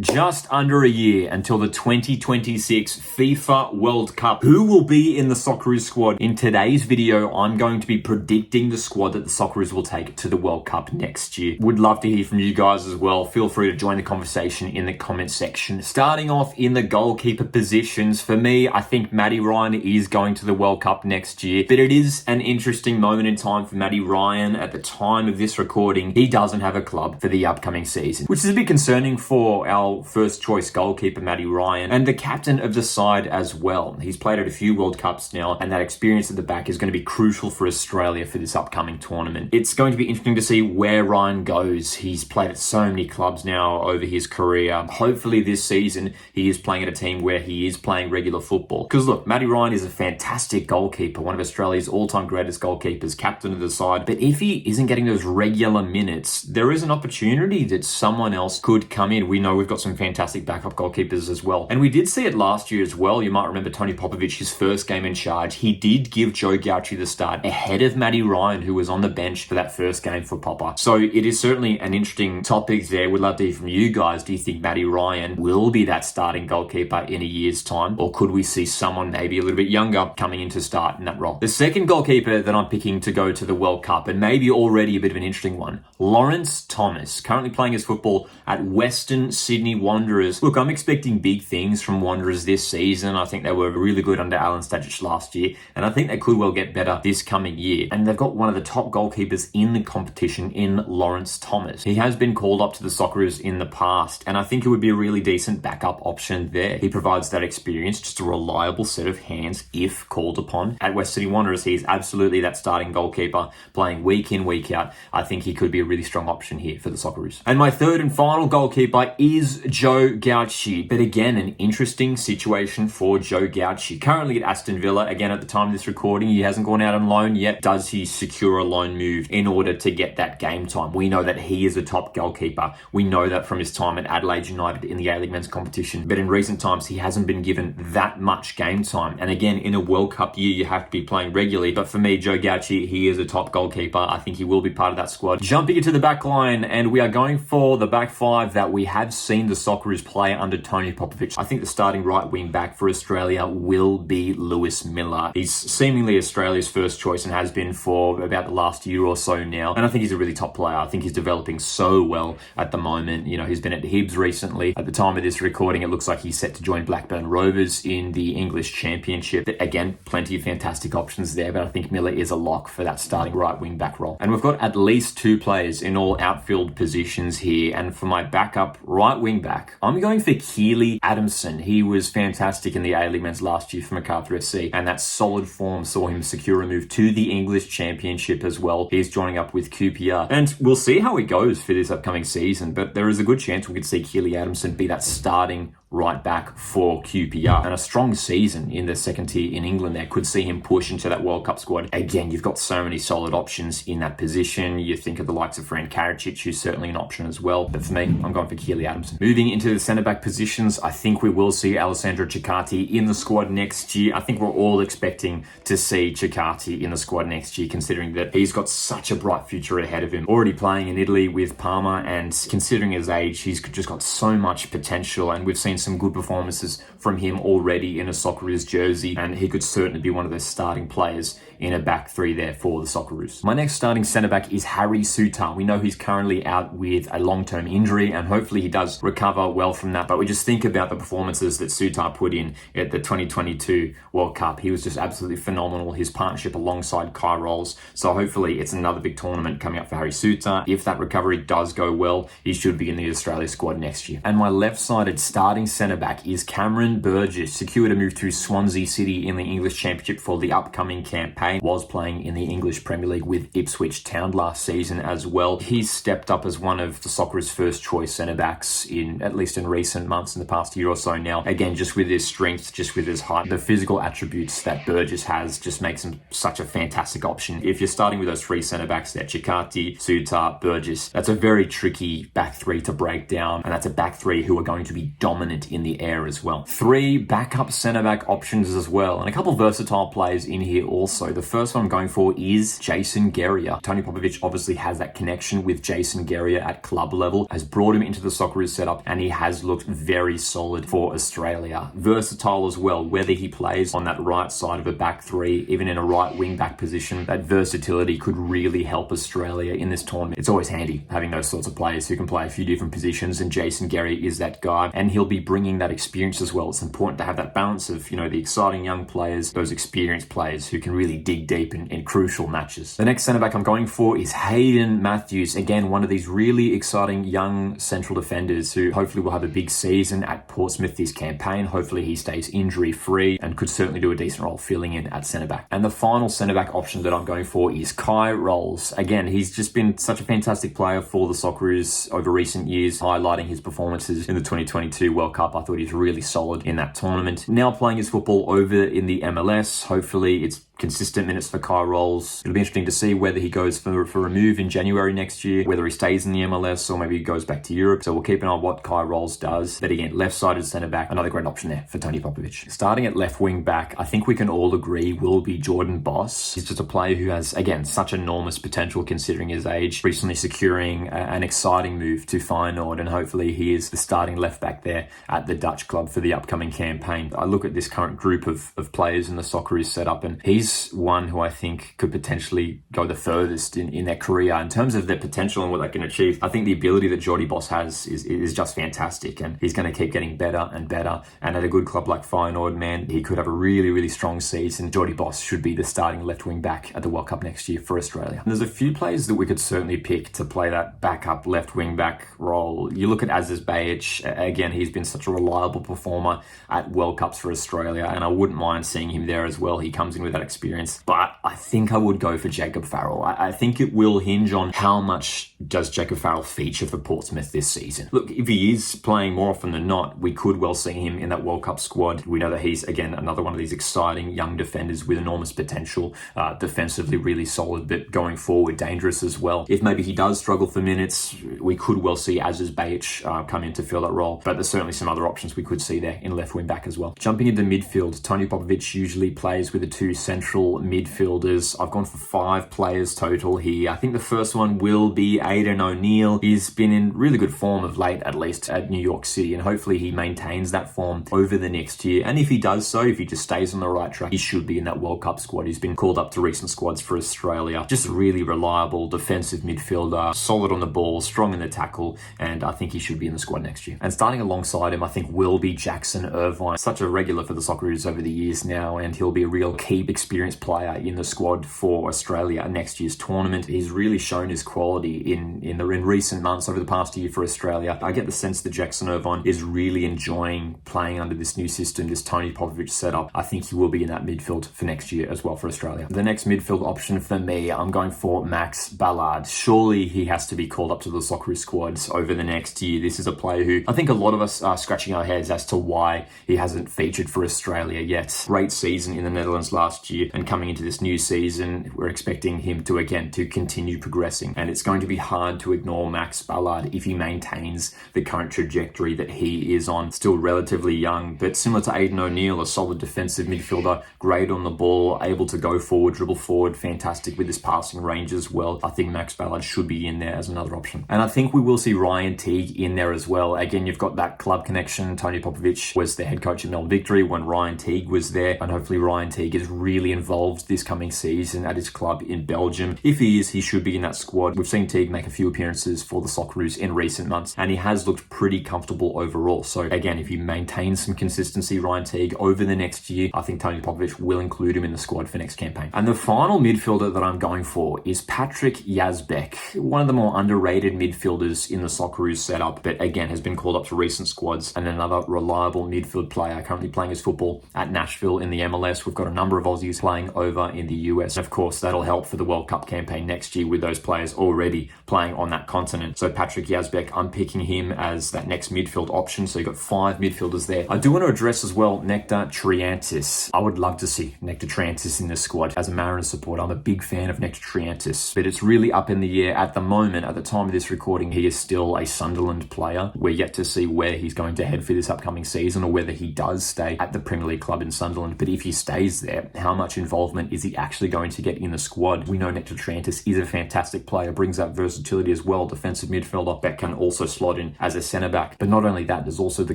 Just under a year until the 2026 FIFA World Cup. Who will be in the Socceroos squad? In today's video, I'm going to be predicting the squad that the Socceroos will take to the World Cup next year. Would love to hear from you guys as well. Feel free to join the conversation in the comment section. Starting off in the goalkeeper positions, for me, I think Matty Ryan is going to the World Cup next year, but it is an interesting moment in time for Matty Ryan. At the time of this recording, he doesn't have a club for the upcoming season, which is a bit concerning for our first choice goalkeeper Matty Ryan and the captain of the side as well. He's played at a few World Cups now, and that experience at the back is going to be crucial for Australia for this upcoming tournament. It's going to be interesting to see where Ryan goes. He's played at so many clubs now over his career. Hopefully this season he is playing at a team where he is playing regular football. Because look, Matty Ryan is a fantastic goalkeeper, one of Australia's all-time greatest goalkeepers, captain of the side. But if he isn't getting those regular minutes, there is an opportunity that someone else could come in. We know we've got some fantastic backup goalkeepers as well. And we did see it last year as well. You might remember Tony Popovic, his first game in charge. He did give Joe Gauci the start ahead of Matty Ryan, who was on the bench for that first game for Popper. So it is certainly an interesting topic there. We'd love to hear from you guys. Do you think Matty Ryan will be that starting goalkeeper in a year's time? Or could we see someone maybe a little bit younger coming in to start in that role? The second goalkeeper that I'm picking to go to the World Cup, and maybe already a bit of an interesting one, Lawrence Thomas, currently playing his football at Western Sydney Wanderers. Look, I'm expecting big things from Wanderers this season. I think they were really good under Alan Stajic last year, and I think they could well get better this coming year. And they've got one of the top goalkeepers in the competition in Lawrence Thomas. He has been called up to the Socceroos in the past, and I think it would be a really decent backup option there. He provides that experience, just a reliable set of hands if called upon. At West Sydney Wanderers, he's absolutely that starting goalkeeper, playing week in, week out. I think he could be a really strong option here for the Socceroos. And my third and final goalkeeper is Joe Gauci. But again, an interesting situation for Joe Gauci. Currently at Aston Villa, again at the time of this recording, he hasn't gone out on loan yet. Does he secure a loan move in order to get that game time? We know that he is a top goalkeeper. We know that from his time at Adelaide United in the A-League men's competition. But in recent times, he hasn't been given that much game time. And again, in a World Cup year, you have to be playing regularly. But for me, Joe Gauci, he is a top goalkeeper. I think he will be part of that squad. Jumping into the back line, and we are going for the back five that we have seen the Socceroos play under Tony Popovic. I think the starting right wing back for Australia will be Lewis Miller. He's seemingly Australia's first choice and has been for about the last year or so now. And I think he's a really top player. I think he's developing so well at the moment. You know, he's been at Hibs recently. At the time of this recording, it looks like he's set to join Blackburn Rovers in the English Championship. But again, plenty of fantastic options there, but I think Miller is a lock for that starting right wing back role. And we've got at least two players in all outfield positions here. And for my backup right wing back, I'm going for Keely Adamson. He was fantastic in the A-League men's last year for Macarthur SC, and that solid form saw him secure a move to the English Championship as well. He's joining up with QPR, and we'll see how it goes for this upcoming season, but there is a good chance we could see Keely Adamson be that starting right back for QPR. And a strong season in the second tier in England there could see him push into that World Cup squad. Again, you've got so many solid options in that position. You think of the likes of Fran Karacic, who's certainly an option as well. But for me, I'm going for Keely Adamson. Moving into the centre-back positions, I think we will see Alessandro Ceccarti in the squad next year. I think we're all expecting to see Ceccarti in the squad next year, considering that he's got such a bright future ahead of him. Already playing in Italy with Parma, and considering his age, he's just got so much potential, and we've seen some good performances from him already in a Socceroos jersey, and he could certainly be one of those starting players in a back three there for the Socceroos. My next starting centre-back is Harry Souttar. We know he's currently out with a long-term injury, and hopefully he does recover well from that. But we just think about the performances that Souttar put in at the 2022 World Cup. He was just absolutely phenomenal. His partnership alongside Kai Rolls. So hopefully it's another big tournament coming up for Harry Souttar. If that recovery does go well, he should be in the Australia squad next year. And my left-sided starting centre-back is Cameron Burgess. Secured a move to Swansea City in the English Championship for the upcoming campaign. Was playing in the English Premier League with Ipswich Town last season as well. He's stepped up as one of the Socceroos' first choice centre-backs at least in recent months, in the past year or so now. Again, just with his strength, just with his height, the physical attributes that Burgess has just makes him such a fantastic option. If you're starting with those three centre-backs there, Ceccarti, Souttar, Burgess, that's a very tricky back three to break down, and that's a back three who are going to be dominant dominant in the air as well. 3 backup centre-back options as well, and a couple versatile players in here also. The first one I'm going for is Jason Guerrier. Tony Popovic obviously has that connection with Jason Guerrier at club level, has brought him into the Socceroos setup, and he has looked very solid for Australia. Versatile as well, whether he plays on that right side of a back three, even in a right wing back position, that versatility could really help Australia in this tournament. It's always handy having those sorts of players who can play a few different positions, and Jason Guerrier is that guy, and he'll be bringing that experience as well. It's important to have that balance of, the exciting young players, those experienced players who can really dig deep in crucial matches. The next centre back I'm going for is Hayden Matthews. Again, one of these really exciting young central defenders who hopefully will have a big season at Portsmouth this campaign. Hopefully he stays injury free and could certainly do a decent role filling in at centre back. And the final centre back option that I'm going for is Kai Rolls. Again, he's just been such a fantastic player for the Socceroos over recent years, highlighting his performances in the 2022 World Cup. I thought he was really solid in that tournament. Now playing his football over in the MLS. Hopefully it's consistent minutes for Kai Rolls. It'll be interesting to see whether he goes for a move in January next year, whether he stays in the MLS or maybe he goes back to Europe. So we'll keep an eye on what Kai Rolls does. But again, left-sided centre-back, another great option there for Tony Popovic. Starting at left wing-back, I think we can all agree will be Jordan Boss. He's just a player who has, again, such enormous potential considering his age, recently securing an exciting move to Feyenoord, and hopefully he is the starting left-back there at the Dutch club for the upcoming campaign. I look at this current group of players in the Socceroos setup, and he's one who I think could potentially go the furthest in their career in terms of their potential and what they can achieve. I think the ability that Jordy Boss has is just fantastic, and he's going to keep getting better and better. And at a good club like Feyenoord, man, he could have a really, really strong season. Jordy Boss should be the starting left wing back at the World Cup next year for Australia. And there's a few players that we could certainly pick to play that backup left wing back role. You look at Aziz Bayic, again, he's been such a reliable performer at World Cups for Australia, and I wouldn't mind seeing him there as well. He comes in with that experience. But I think I would go for Jacob Farrell. I think it will hinge on how much does Jacob Farrell feature for Portsmouth this season. Look, if he is playing more often than not, we could well see him in that World Cup squad. We know that he's, again, another one of these exciting young defenders with enormous potential, defensively really solid, but going forward dangerous as well. If maybe he does struggle for minutes, we could well see Aziz Bayic come in to fill that role. But there's certainly some other options we could see there in left wing back as well. Jumping into midfield, Tony Popovic usually plays with the 2 central midfielders. I've gone for 5 players total here. I think the first one will be Aidan O'Neill. He's been in really good form of late, at least at New York City, and hopefully he maintains that form over the next year. And if he does so, if he just stays on the right track, he should be in that World Cup squad. He's been called up to recent squads for Australia. Just a really reliable defensive midfielder, solid on the ball, strong in the tackle, and I think he should be in the squad next year. And starting alongside him, I think will be Jackson Irvine. Such a regular for the Socceroos over the years now, and he'll be a real key experienced player in the squad for Australia at next year's tournament. He's really shown his quality in recent months over the past year for Australia. I get the sense that Jackson Irvine is really enjoying playing under this new system, this Tony Popovic setup. I think he will be in that midfield for next year as well for Australia. The next midfield option for me, I'm going for Max Ballard. Surely he has to be called up to the Socceroos squads over the next year. This is a player who I think a lot of us are scratching our heads as to why he hasn't featured for Australia yet. Great season in the Netherlands last year, and coming into this new season, we're expecting him to continue progressing, and it's going to be hard to ignore Max Ballard if he maintains the current trajectory that he is on. Still relatively young, but similar to Aidan O'Neill, a solid defensive midfielder, great on the ball, able to go forward, dribble forward, fantastic with his passing range as well. I think Max Ballard should be in there as another option. And I think we will see Ryan Teague in there as well. Again, you've got that club connection. Tony Popovic was the head coach at Melbourne Victory when Ryan Teague was there, and hopefully Ryan Teague is really involved this coming season at his club in Belgium. If he is, he should be in that squad. We've seen Teague make a few appearances for the Socceroos in recent months, and he has looked pretty comfortable overall. So again, if he maintains some consistency, Ryan Teague, over the next year, I think Tony Popovic will include him in the squad for next campaign. And the final midfielder that I'm going for is Patrick Yazbek, one of the more underrated midfielders in the Socceroos setup, but again has been called up to recent squads, and another reliable midfield player currently playing his football at Nashville in the MLS. We've got a number of Aussies players playing over in the US. And of course, that'll help for the World Cup campaign next year with those players already playing on that continent. So Patrick Yazbek, I'm picking him as that next midfield option. So you've got 5 midfielders there. I do want to address as well Nectar Triantis. I would love to see Nectar Triantis in this squad. As a Mariners supporter, I'm a big fan of Nectar Triantis, but it's really up in the air at the moment. At the time of this recording, he is still a Sunderland player. We're yet to see where he's going to head for this upcoming season or whether he does stay at the Premier League club in Sunderland. But if he stays there, how much involvement is he actually going to get in the squad? We know Nectar Triantis is a fantastic player, brings that versatility as well, defensive midfielder that can also slot in as a centre back. But not only that, there's also the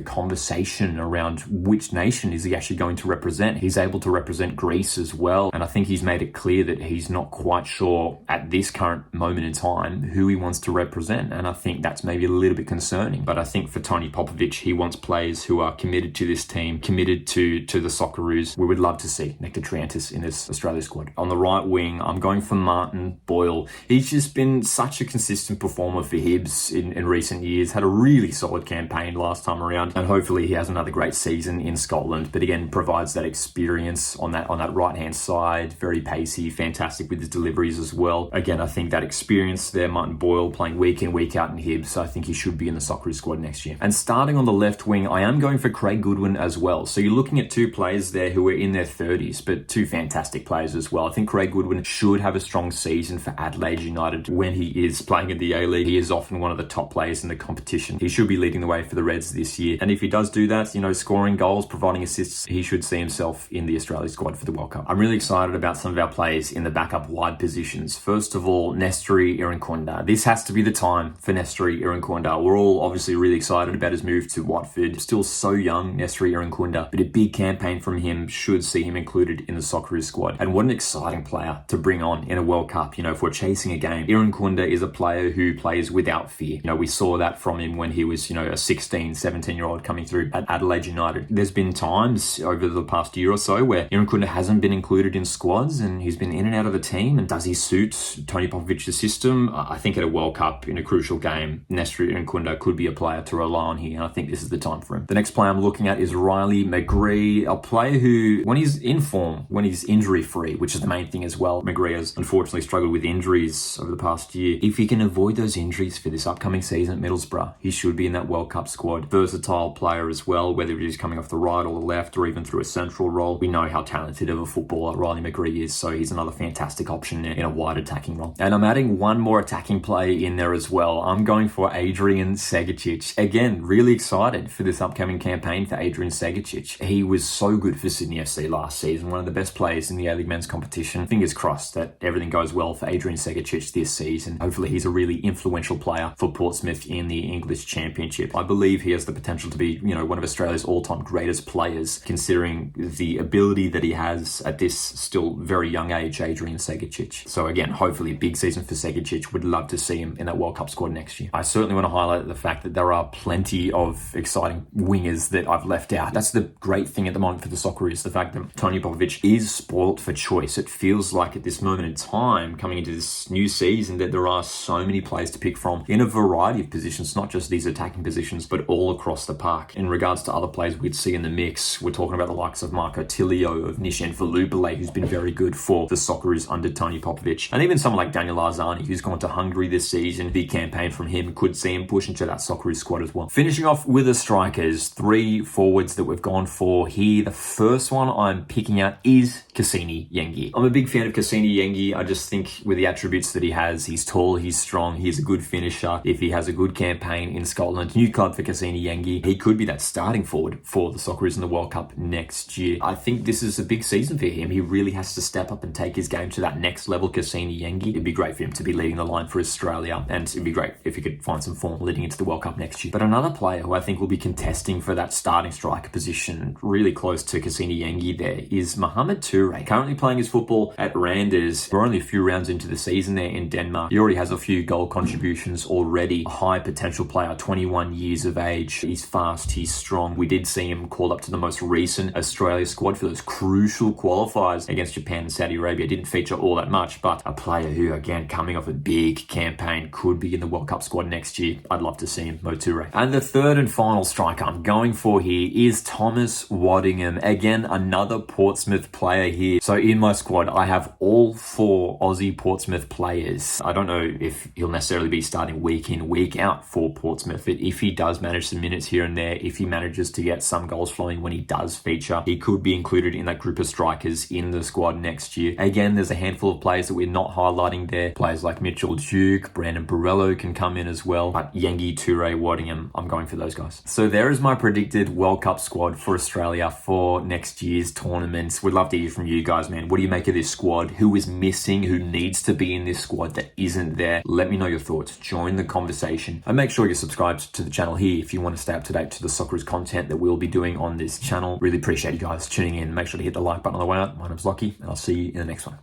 conversation around which nation is he actually going to represent. He's able to represent Greece as well, and I think he's made it clear that he's not quite sure at this current moment in time who he wants to represent, and I think that's maybe a little bit concerning. But I think for Tony Popovic, he wants players who are committed to this team, committed to the Socceroos. We would love to see Nectar Triantis in this Australia squad. On the right wing, I'm going for Martin Boyle. He's just been such a consistent performer for Hibs in recent years, had a really solid campaign last time around, and hopefully he has another great season in Scotland. But again, provides that experience on that right hand side, very pacey, fantastic with his deliveries as well. Again, I think that experience there, Martin Boyle playing week in, week out in Hibs, so I think he should be in the Socceroos squad next year. And starting on the left wing, I am going for Craig Goodwin as well. So you're looking at 2 players there who are in their 30s, but 2 fantastic players as well. I think Craig Goodwin should have a strong season for Adelaide United when he is playing in the A-League. He is often one of the top players in the competition. He should be leading the way for the Reds this year. And if he does do that, scoring goals, providing assists, he should see himself in the Australia squad for the World Cup. I'm really excited about some of our players in the backup wide positions. First of all, Nestori Irankunda. This has to be the time for Nestori Irankunda. We're all obviously really excited about his move to Watford. Still so young, Nestori Irankunda, but a big campaign from him should see him included in the Socceroos squad. And what an exciting player to bring on in a World Cup. If we're chasing a game, Irankunda is a player who plays without fear. We saw that from him when he was, a 16, 17-year-old coming through at Adelaide United. There's been times over the past year or so where Irankunda hasn't been included in squads and he's been in and out of the team. And does he suit Tony Popovic's system? I think at a World Cup in a crucial game, Nestori Irankunda could be a player to rely on here, and I think this is the time for him. The next player I'm looking at is Riley McGree, a player who, when he's in form, when he's injury-free, which is the main thing as well, McGree has unfortunately struggled with injuries over the past year. If he can avoid those injuries for this upcoming season at Middlesbrough, he should be in that World Cup squad. Versatile player as well, whether it is coming off the right or the left or even through a central role. We know how talented of a footballer Riley McGree is, so he's another fantastic option in a wide attacking role. And I'm adding one more attacking player in there as well. I'm going for Adrian Segicic. Again, really excited for this upcoming campaign for Adrian Segicic. He was so good for Sydney FC last season, one of the best players in the A-League men's competition. Fingers crossed that everything goes well for Adrian Segicic this season. Hopefully he's a really influential player for Portsmouth in the English Championship. I believe he has the potential to be, one of Australia's all-time greatest players, considering the ability that he has at this still very young age, Adrian Segicic. So again, hopefully a big season for Segicic. Would love to see him in that World Cup squad next year. I certainly want to highlight the fact that there are plenty of exciting wingers that I've left out. That's the great thing at the moment for the Socceroos, the fact that Tony Popovic is spoilt for choice. It feels like at this moment in time, coming into this new season, that there are so many players to pick from in a variety of positions, not just these attacking positions, but all across the park. In regards to other players we'd see in the mix, we're talking about the likes of Marco Tilio, of Nishan Valupale, who's been very good for the Socceroos under Tony Popovic, and even someone like Daniel Arzani, who's gone to Hungary this season. Big campaign from him, could see him push into that Socceroos squad as well. Finishing off with the strikers, 3 forwards that we've gone for here. The first one I'm picking out is Cassini Yengi. I'm a big fan of Cassini Yengi. I just think with the attributes that he has, he's tall, he's strong, he's a good finisher. If he has a good campaign in Scotland, new club for Cassini Yengi, he could be that starting forward for the Socceroos in the World Cup next year. I think this is a big season for him. He really has to step up and take his game to that next level, Cassini Yengi. It'd be great for him to be leading the line for Australia, and it'd be great if he could find some form leading into the World Cup next year. But another player who I think will be contesting for that starting striker position, really close to Cassini Yengi there, is Mohamed Toure. Currently playing his football at Randers. We're only a few rounds into the season there in Denmark. He already has a few goal contributions already. A high potential player, 21 years of age. He's fast, he's strong. We did see him called up to the most recent Australia squad for those crucial qualifiers against Japan and Saudi Arabia. Didn't feature all that much, but a player who, again, coming off a big campaign, could be in the World Cup squad next year. I'd love to see him, Mo Toure. And the third and final striker I'm going for here is Thomas Waddingham. Again, another Portsmouth player player here. So in my squad, I have all 4 Aussie Portsmouth players. I don't know if he'll necessarily be starting week in, week out for Portsmouth, but if he does manage some minutes here and there, if he manages to get some goals flowing when he does feature, he could be included in that group of strikers in the squad next year. Again, there's a handful of players that we're not highlighting there. Players like Mitchell Duke, Brandon Borrello can come in as well, but Yengi, Toure, Waddingham, I'm going for those guys. So there is my predicted World Cup squad for Australia for next year's tournaments. We'd love to hear from you guys, man. What do you make of this squad? Who is missing? Who needs to be in this squad that isn't there? Let me know your thoughts. Join the conversation. And make sure you're subscribed to the channel here if you want to stay up to date to the Socceroos content that we'll be doing on this channel. Really appreciate you guys tuning in. Make sure to hit the like button on the way out. My name's Lockie, and I'll see you in the next one.